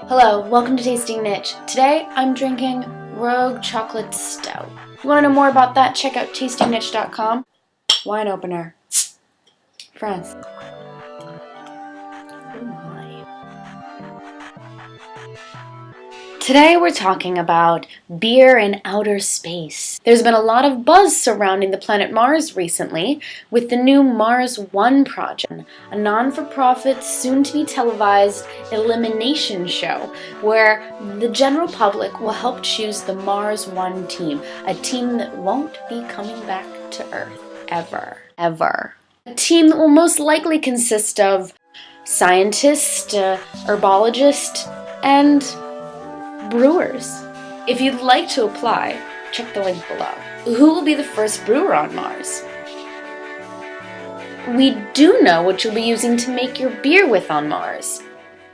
Hello, welcome to Tasting Nitch. Today I'm drinking Rogue Chocolate Stout. If you want to know more about that, check out TastingNitch.com. Wine opener. France. Oh my. Today we're talking about beer in outer space. There's been a lot of buzz surrounding the planet Mars recently with the new Mars One project, a non-for-profit, soon-to-be televised elimination show where the general public will help choose the Mars One team, a team that won't be coming back to Earth ever. A team that will most likely consist of scientists, herbologists, and brewers. If you'd like to apply, check the link below. Who will be the first brewer on Mars? We do know what you'll be using to make your beer with on Mars.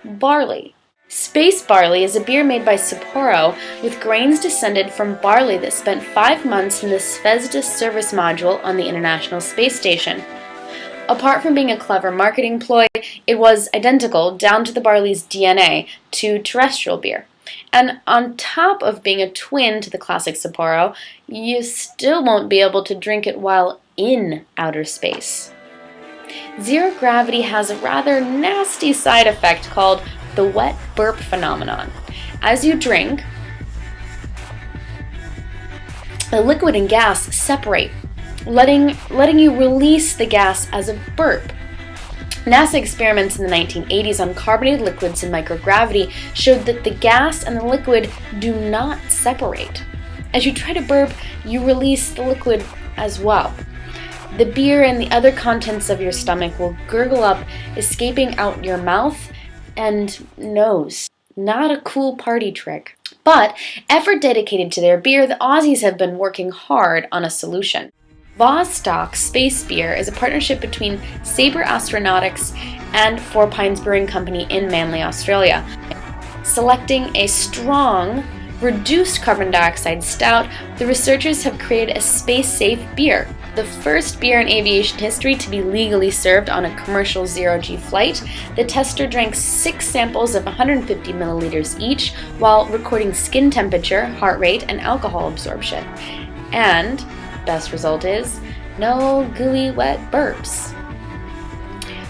Barley. Space barley is a beer made by Sapporo with grains descended from barley that spent 5 months in the Zvezda service module on the International Space Station. Apart from being a clever marketing ploy, it was identical down to the barley's DNA to terrestrial beer. And on top of being a twin to the classic Sapporo, you still won't be able to drink it while in outer space. Zero gravity has a rather nasty side effect called the wet burp phenomenon. As you drink, the liquid and gas separate, letting you release the gas as a burp. NASA experiments in the 1980s on carbonated liquids in microgravity showed that the gas and the liquid do not separate. As you try to burp, you release the liquid as well. The beer and the other contents of your stomach will gurgle up, escaping out your mouth and nose. Not a cool party trick. But effort dedicated to their beer, the Aussies have been working hard on a solution. Vostok Space Beer is a partnership between Sabre Astronautics and Four Pines Brewing Company in Manly, Australia. Selecting a strong, reduced carbon dioxide stout, the researchers have created a space-safe beer, the first beer in aviation history to be legally served on a commercial zero-G flight. The tester drank 6 samples of 150 milliliters each while recording skin temperature, heart rate, and alcohol absorption. And best result is no gooey wet burps.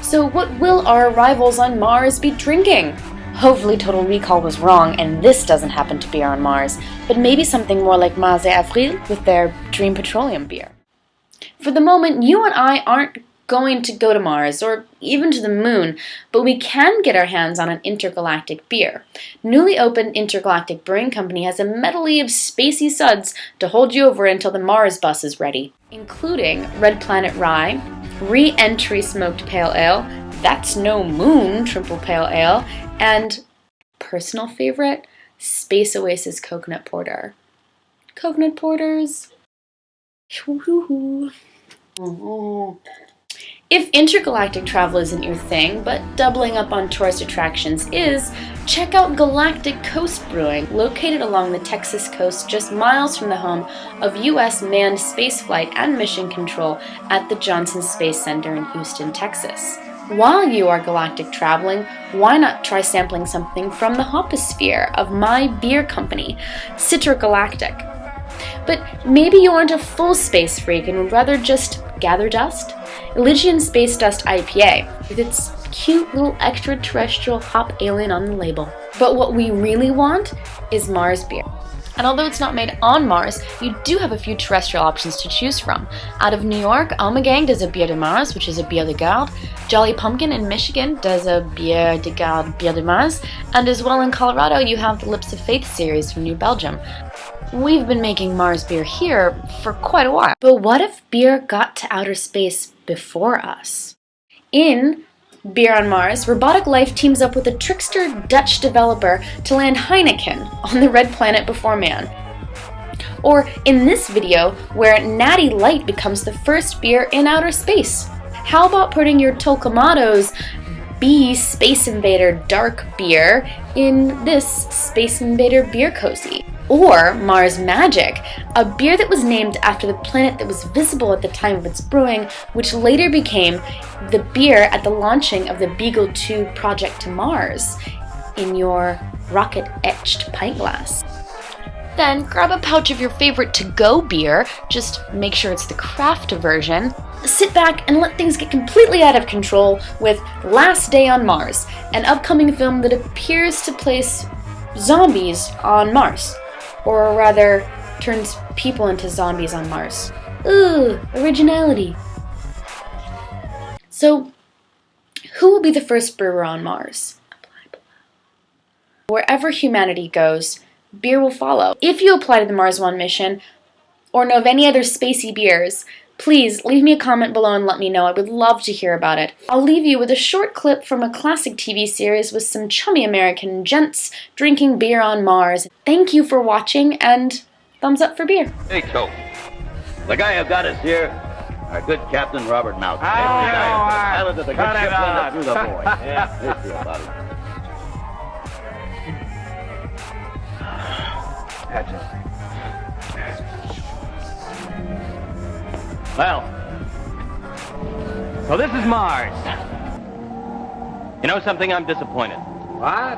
So what will our rivals on Mars be drinking? Hopefully Total Recall was wrong and this doesn't happen to beer on Mars, but maybe something more like Mars et Avril with their Dream Petroleum beer. For the moment, you and I aren't going to go to Mars or even to the moon, but we can get our hands on an intergalactic beer. Newly opened Intergalactic Brewing Company has a medley of spacey suds to hold you over until the Mars bus is ready, including Red Planet Rye, Re-Entry Smoked Pale Ale, That's No Moon Triple Pale Ale, and personal favorite, Space Oasis Coconut Porter. Coconut porters. If intergalactic travel isn't your thing, but doubling up on tourist attractions is, check out Galactic Coast Brewing, located along the Texas coast just miles from the home of U.S. manned spaceflight and mission control at the Johnson Space Center in Houston, Texas. While you are galactic traveling, why not try sampling something from the hoposphere of my beer company, Galactic? But maybe you aren't a full space freak and would rather just gather dust? Elysian Space Dust IPA, with its cute little extraterrestrial hop alien on the label. But what we really want is Mars beer. And although it's not made on Mars, you do have a few terrestrial options to choose from. Out of New York, Ommegang does a Bière de Mars, which is a Bière de Garde. Jolly Pumpkin in Michigan does a Bière de Garde Bière de Mars. And as well in Colorado, you have the Lips of Faith series from New Belgium. We've been making Mars beer here for quite a while. But what if beer got to outer space before us? In Beer on Mars, Robotic Life teams up with a trickster Dutch developer to land Heineken on the red planet before man. Or in this video, where Natty Light becomes the first beer in outer space. How about putting your Toccalmatto's Space Invader dark beer in this Space Invader beer cozy? Or Mars Magic, a beer that was named after the planet that was visible at the time of its brewing, which later became the beer at the launching of the Beagle 2 project to Mars in your rocket-etched pint glass. Then grab a pouch of your favorite to-go beer, just make sure it's the craft version. Sit back and let things get completely out of control with Last Day on Mars, an upcoming film that appears to place zombies on Mars. Or rather, turns people into zombies on Mars. Ooh, originality. So, who will be the first brewer on Mars? Wherever humanity goes, beer will follow. If you apply to the Mars One mission, or know of any other spacey beers, please leave me a comment below and let me know. I would love to hear about it. I'll leave you with a short clip from a classic TV series with some chummy American gents drinking beer on Mars. Thank you for watching, and thumbs up for beer. Hey, Coach. The guy who got us here, our good Captain Robert Mount. Pilot of the good ship that threw the boy. Yeah, they feel about it. Well, so this is Mars. You know something? I'm disappointed. What?